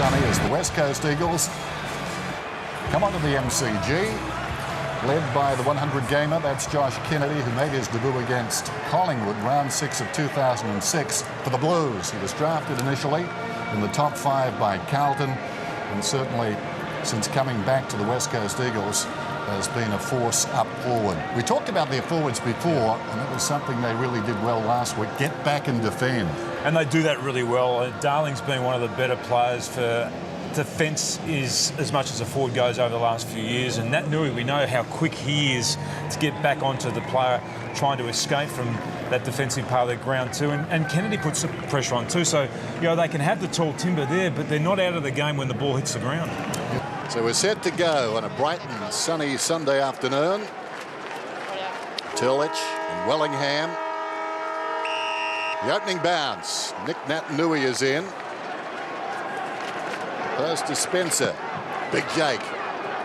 Dunny as the West Coast Eagles come onto the MCG, led by the 100-gamer. That's Josh Kennedy, who made his debut against Collingwood, round 6 of 2006 for the Blues. He was drafted initially in the top 5 by Carlton, and certainly since coming back to the West Coast Eagles has been a force up forward. We talked about their forwards before, and that was something they really did well last week. Get back and defend. And they do that really well. Darling's been one of the better players for defence is as much as a forward goes over the last few years, and Nat Nui, we know how quick he is to get back onto the player trying to escape from that defensive part of the ground too, and Kennedy puts some pressure on too, so you know they can have the tall timber there, but they're not out of the game when the ball hits the ground. So we're set to go on a bright and sunny Sunday afternoon. Turlich and Wellingham. The opening bounce. Nick Nat Nui is in. First to Spencer. Big Jake.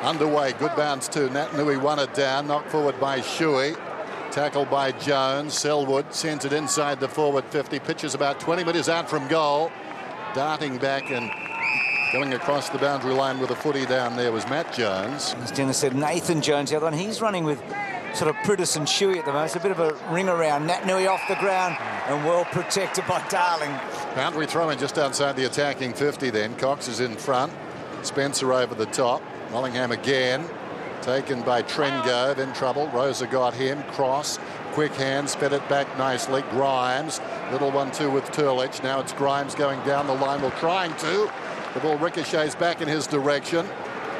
Underway. Good bounce too. Nat Nui won it down. Knocked forward by Shuey. Tackled by Jones. Selwood sends it inside the forward 50. Pitches about 20 metres out from goal. Darting back and going across the boundary line with a footy down there was Matt Jones. As Dennis said, Nathan Jones, the other one. He's running with sort of Prudis and Shuey at the moment. It's a bit of a ring around. Nat Nui off the ground and well protected by Darling. Boundary throw in just outside the attacking 50 then. Cox is in front. Spencer over the top. Wellingham again. Taken by Trengove, in trouble. Rosa got him. Cross. Quick hand. Sped it back nicely. Grimes. Little 1-2 with Turlich. Now it's Grimes going down the line. Well, trying to. The ball ricochets back in his direction.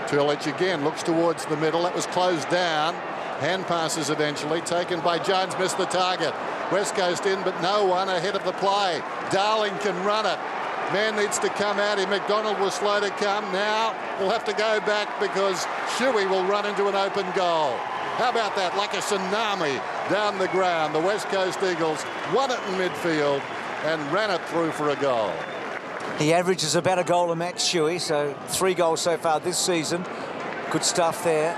Turlich again looks towards the middle. That was closed down. Hand passes eventually, taken by Jones, missed the target. West Coast in, but no one ahead of the play. Darling can run it. Man needs to come at him. McDonald was slow to come. Now he'll have to go back because Shuey will run into an open goal. How about that? Like a tsunami down the ground. The West Coast Eagles won it in midfield and ran it through for a goal. He averages about a goal a match, Shuey, so 3 goals so far this season. Good stuff there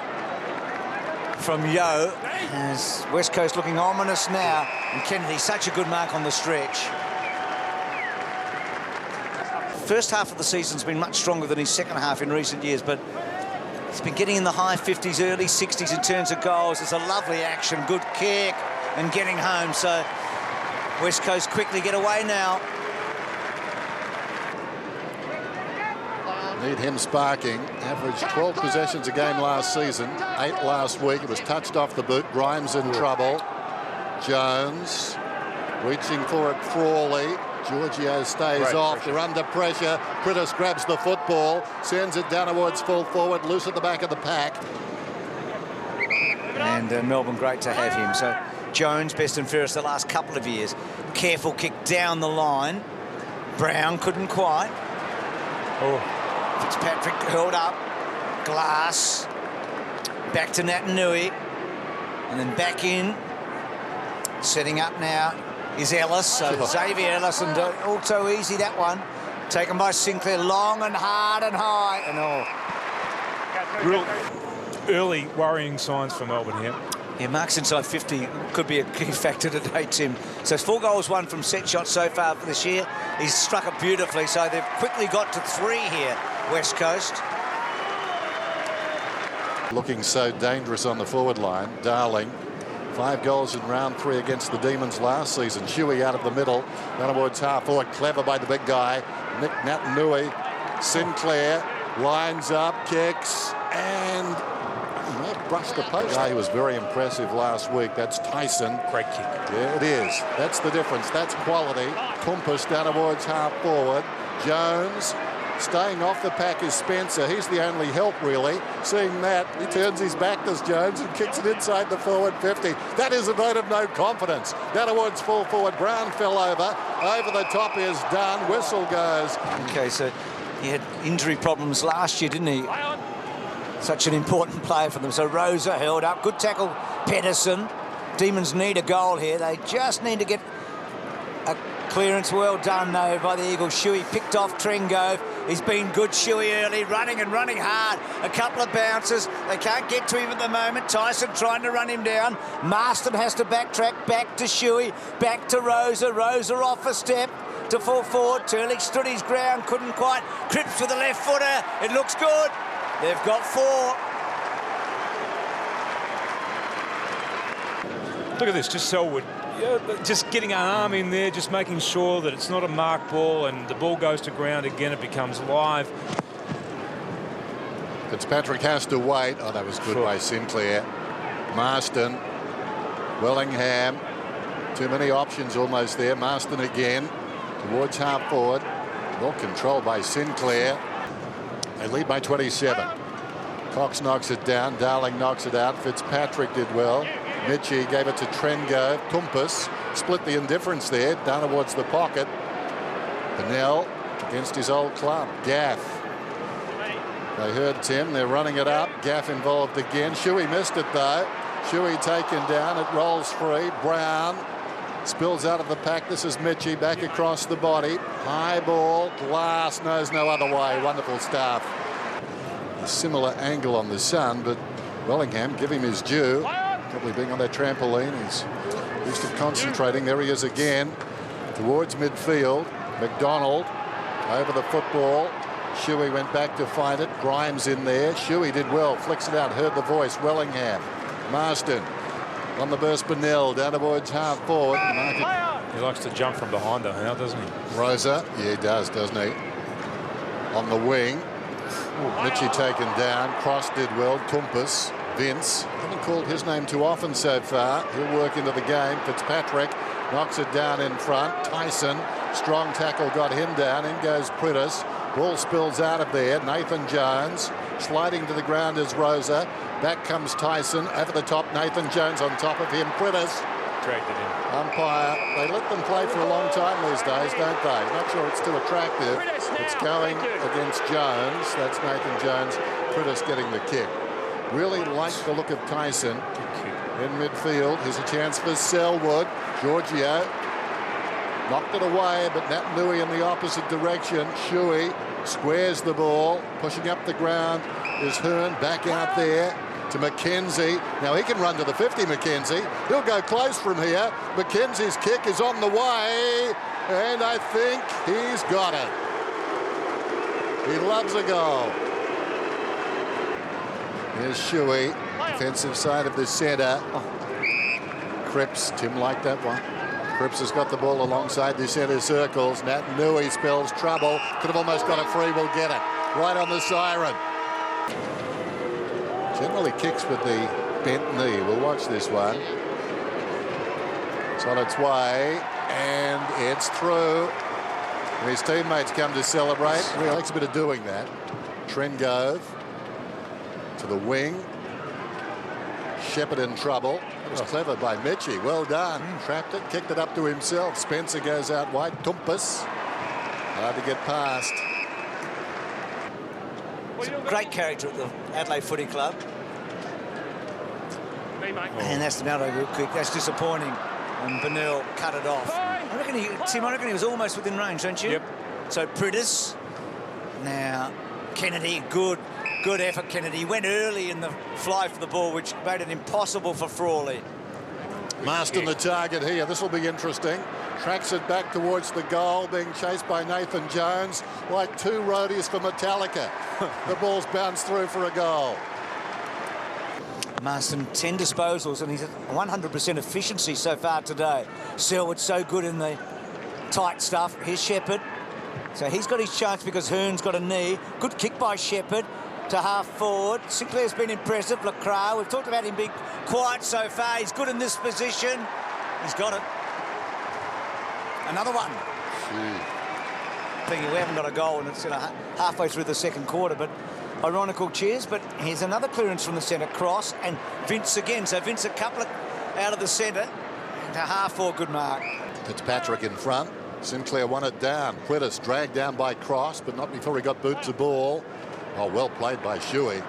from Yo, as West Coast looking ominous now, and Kennedy such a good mark on the stretch. First half of the season's been much stronger than his second half in recent years, but he's been getting in the high 50s, early 60s in terms of goals. It's a lovely action, good kick and getting home, so West Coast quickly get away now. Need him sparking. Averaged 12 possessions a game last season, 8 last week. It was touched off the boot. Grimes in trouble. Jones reaching for it. Frawley. Giorgio stays off. They're under pressure. Prudis grabs the football, sends it down towards full forward, loose at the back of the pack. And Melbourne, great to have him. So Jones, best and fairest the last couple of years. Careful kick down the line. Brown couldn't quite. Fitzpatrick held up. Glass. Back to Nat Nui. And then back in. Setting up now is Ellis. So Xavier Ellis, and all so easy that one. Taken by Sinclair, long and hard and high and all. Real early worrying signs for Melbourne here. Yeah, marks inside 50 could be a key factor today, Tim. So it's 4 goals, 1 from set shots so far for this year. He's struck it beautifully, so they've quickly got to 3 here, West Coast. Looking so dangerous on the forward line. Darling, 5 goals in round 3 against the Demons last season. Shuey out of the middle, down towards half forward. Clever by the big guy. Nick Nat Nui. Sinclair lines up, kicks, and brushed the post. He was very impressive last week. That's Tyson. Great kick. Yeah, it is. That's the difference. That's quality. Kumpus down towards half forward. Jones staying off the pack is Spencer. He's the only help, really. Seeing that, he turns his back, does Jones, and kicks it inside the forward 50. That is a vote of no confidence. Down towards full forward. Brown fell over. Over the top is done. Whistle goes. Okay, so he had injury problems last year, didn't he? Such an important player for them. So Rosa held up. Good tackle, Pedersen. Demons need a goal here. They just need to get a clearance. Well done, though, by the Eagles. Shuey picked off Trengove. He's been good, Shuey, early, running and running hard. A couple of bounces. They can't get to him at the moment. Tyson trying to run him down. Marston has to backtrack. Back to Shuey. Back to Rosa. Rosa off a step. to full forward. Turley stood his ground, couldn't quite. Cripps with the left footer. It looks good. They've got 4. Look at this, just Selwood. Yeah, just getting an arm in there, just making sure that it's not a mark ball and the ball goes to ground again, it becomes live. Fitzpatrick has to wait. Oh, that was good by Sinclair. Marston, Wellingham. Too many options almost there. Marston again towards half forward. Well controlled by Sinclair. They lead by 27. Cox knocks it down. Darling knocks it out. Fitzpatrick did well. Mitchie gave it to Trengove. Tumpus split the indifference there. Down towards the pocket. Bennell against his old club. Gaff. They heard Tim. They're running it up. Gaff involved again. Shuey missed it though. Shuey taken down. It rolls free. Brown spills out of the pack. This is Mitchie back across the body. High ball. Glass knows no other way. Wonderful stuff. A similar angle on the sun, but Wellingham, give him his due. Probably being on that trampoline. He's used to concentrating. There he is again towards midfield. McDonald over the football. Shuey went back to find it. Grimes in there. Shuey did well. Flicks it out. Heard the voice. Wellingham. Marston on the burst. Bennell down towards half forward. He likes to jump from behind though now, doesn't he? Rosa. Yeah, he does, doesn't he? On the wing. Mitchie taken down. Cross did well. Tumpus. Vince. Haven't called his name too often so far. He'll work into the game. Fitzpatrick knocks it down in front. Tyson. Strong tackle got him down. In goes Priddis. Ball spills out of there. Nathan Jones sliding to the ground is Rosa. Back comes Tyson. Over the top, Nathan Jones on top of him. Priddis. Dragged it in. Umpire. They let them play for a long time these days, don't they? Not sure it's too attractive. It's going against Jones. That's Nathan Jones. Priddis getting the kick. Really like the look of Tyson in midfield. Here's a chance for Selwood. Giorgio knocked it away, but Nat Nui in the opposite direction. Shuey squares the ball. Pushing up the ground is Hearn. Back out there to McKenzie. Now he can run to the 50, McKenzie. He'll go close from here. McKenzie's kick is on the way, and I think he's got it. He loves a goal. Here's Shuey, defensive side of the centre. Cripps, Tim liked that one. Cripps has got the ball alongside the centre circles. Nat Nui spells trouble. Could have almost got a free, will get it. Right on the siren. Generally kicks with the bent knee. We'll watch this one. It's on its way, and it's through. And his teammates come to celebrate. He likes a bit of doing that. Trengove to the wing. Shepherd in trouble. That was clever by Mitchie. Well done. Trapped it, kicked it up to himself. Spencer goes out wide. Tumpus. Hard to get past. Great character at the Adelaide Footy Club. And that's another good kick. That's disappointing. And Bennell cut it off. Tim, I reckon he was almost within range, don't you? Yep. So Priddis. Now Kennedy, good effort, Kennedy. He went early in the fly for the ball, which made it impossible for Frawley. Marston the target here. This will be interesting. Tracks it back towards the goal, being chased by Nathan Jones. Like two roadies for Metallica. The ball's bounced through for a goal. Marston, 10 disposals, and he's at 100% efficiency so far today. Selwood so good in the tight stuff. Here's Shepherd. So he's got his chance because Hearn's got a knee. Good kick by Shepherd to half forward. Sinclair's been impressive. Lacroix, we've talked about him being quiet so far. He's good in this position. He's got it. Another one. Thinking we haven't got a goal, and it's halfway through the second quarter, but ironical cheers. But here's another clearance from the centre cross, and Vince again. So Vince a couple of out of the centre to half forward. Good mark. Fitzpatrick in front. Sinclair won it down. Priddis dragged down by Cross, but not before he got boots the ball. Oh, well played by Shuey.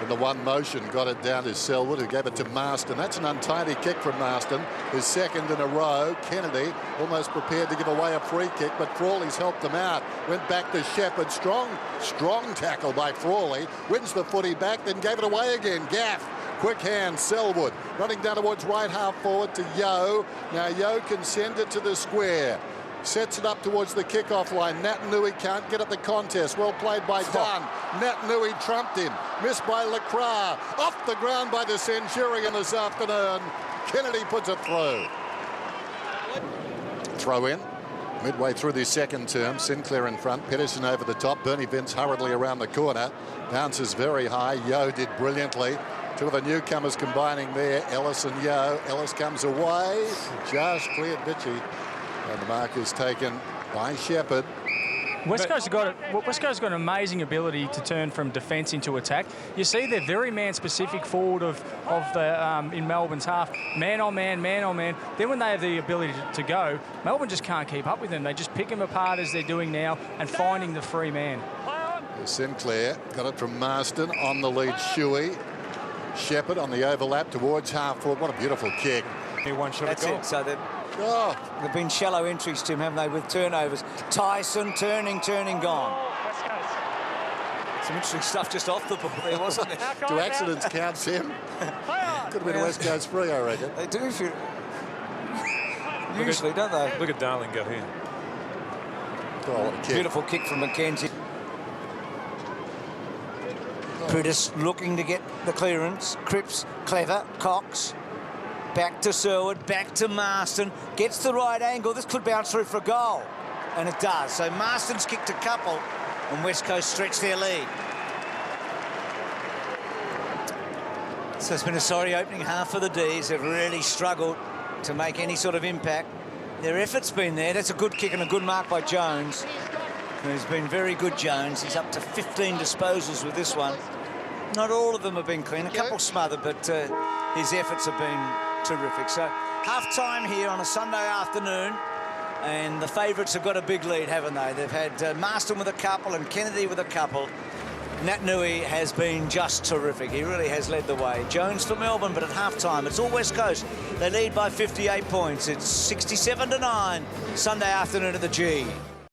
In the one motion, got it down to Selwood, who gave it to Marston. That's an untidy kick from Marston, his second in a row. Kennedy almost prepared to give away a free kick, but Frawley's helped them out. Went back to Shepherd. Strong tackle by Frawley. Wins the footy back, then gave it away again. Gaff. Quick hand, Selwood. Running down towards right half forward to Yeo. Now Yeo can send it to the square. Sets it up towards the kick-off line. Nat Nui can't get at the contest. Well played by Dunn. Nat Nui trumped him. Missed by Lacroix. Off the ground by the Centurion this afternoon. Kennedy puts it through. Throw in. Midway through the second term, Sinclair in front, Pedersen over the top, Bernie Vince hurriedly around the corner, bounces very high, Yeo did brilliantly. Two of the newcomers combining there, Ellis and Yeo. Ellis comes away, just cleared Bitchy, and the mark is taken by Shepherd. West Coast has got an amazing ability to turn from defence into attack. You see they're very man-specific forward of the in Melbourne's half, man on man, man on man. Then when they have the ability to go, Melbourne just can't keep up with them. They just pick them apart as they're doing now and finding the free man. Sinclair got it from Marston on the lead. Shuey, Shepherd on the overlap towards half forward. What a beautiful kick! One shot That's at goal. it. So they've Oh, been shallow entries, Tim, haven't they, with turnovers? Tyson turning, gone. Some interesting stuff just off the ball there, wasn't it? do accidents count, Tim? Could have been a West Coast free, I reckon. They do if you... Usually, don't they? Look at Darling go here. Oh, what a kick. Beautiful kick from McKenzie. Prittis looking to get the clearance. Cripps, clever. Cox. Back to Sherwood, back to Marston. Gets the right angle. This could bounce through for a goal. And it does. So Marston's kicked a couple and West Coast stretch their lead. So it's been a sorry opening half for the D's. They've really struggled to make any sort of impact. Their effort's been there. That's a good kick and a good mark by Jones. He's been very good, Jones. He's up to 15 disposals with this one. Not all of them have been clean. A couple smothered, but his efforts have been terrific. So half-time here on a Sunday afternoon, and the favourites have got a big lead, haven't they? They've had Marston with a couple and Kennedy with a couple. Nat Nui has been just terrific. He really has led the way. Jones for Melbourne, but at half-time, it's all West Coast. They lead by 58 points. It's 67-9, Sunday afternoon at the G.